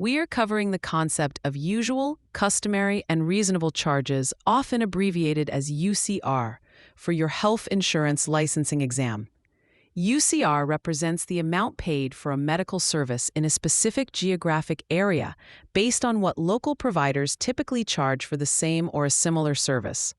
We are covering the concept of usual, customary, and reasonable charges, often abbreviated as UCR, for your health insurance licensing exam. UCR represents the amount paid for a medical service in a specific geographic area based on what local providers typically charge for the same or a similar service.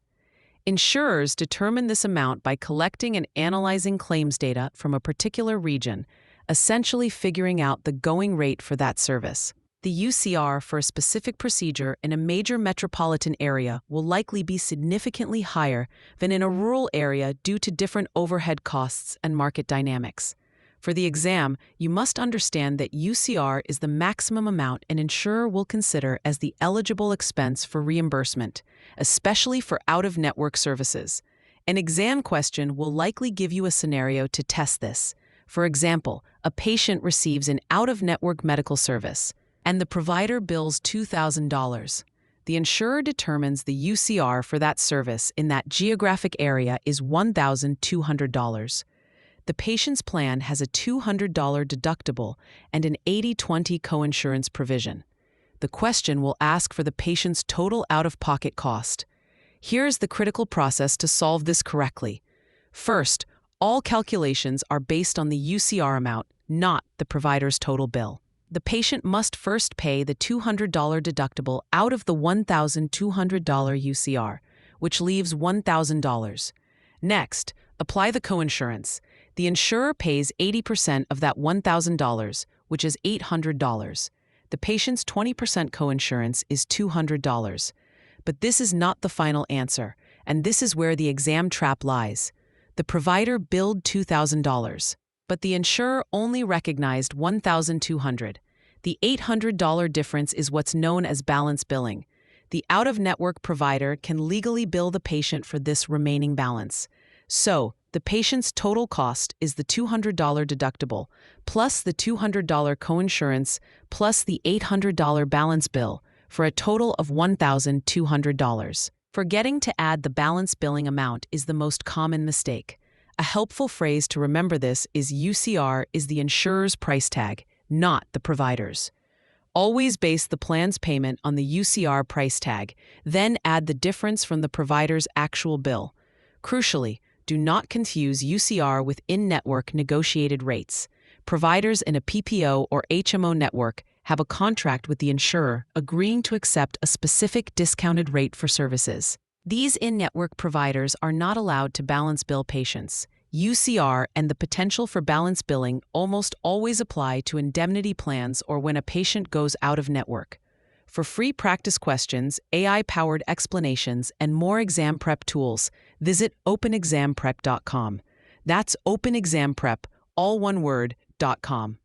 Insurers determine this amount by collecting and analyzing claims data from a particular region, essentially figuring out the going rate for that service. The UCR for a specific procedure in a major metropolitan area will likely be significantly higher than in a rural area due to different overhead costs and market dynamics. For the exam, you must understand that UCR is the maximum amount an insurer will consider as the eligible expense for reimbursement, especially for out-of-network services. An exam question will likely give you a scenario to test this. For example, a patient receives an out-of-network medical service, and the provider bills $2,000. The insurer determines the UCR for that service in that geographic area is $1,200. The patient's plan has a $200 deductible and an 80/20 coinsurance provision. The question will ask for the patient's total out-of-pocket cost. Here's the critical process to solve this correctly. First, all calculations are based on the UCR amount, not the provider's total bill. The patient must first pay the $200 deductible out of the $1,200 UCR, which leaves $1,000. Next, apply the coinsurance. The insurer pays 80% of that $1,000, which is $800. The patient's 20% coinsurance is $200. But this is not the final answer, and this is where the exam trap lies. The provider billed $2,000, but the insurer only recognized $1,200. The $800 difference is what's known as balance billing. The out-of-network provider can legally bill the patient for this remaining balance. So, the patient's total cost is the $200 deductible, plus the $200 coinsurance, plus the $800 balance bill, for a total of $1,200. Forgetting to add the balance billing amount is the most common mistake. A helpful phrase to remember this is UCR is the insurer's price tag, not the provider's. Always base the plan's payment on the UCR price tag, then add the difference from the provider's actual bill. Crucially, do not confuse UCR with in-network negotiated rates. Providers in a PPO or HMO network have a contract with the insurer agreeing to accept a specific discounted rate for services. These in-network providers are not allowed to balance bill patients. UCR and the potential for balance billing almost always apply to indemnity plans or when a patient goes out of network. For free practice questions, AI-powered explanations, and more exam prep tools, visit openexamprep.com. That's openexamprep, all one word, .com.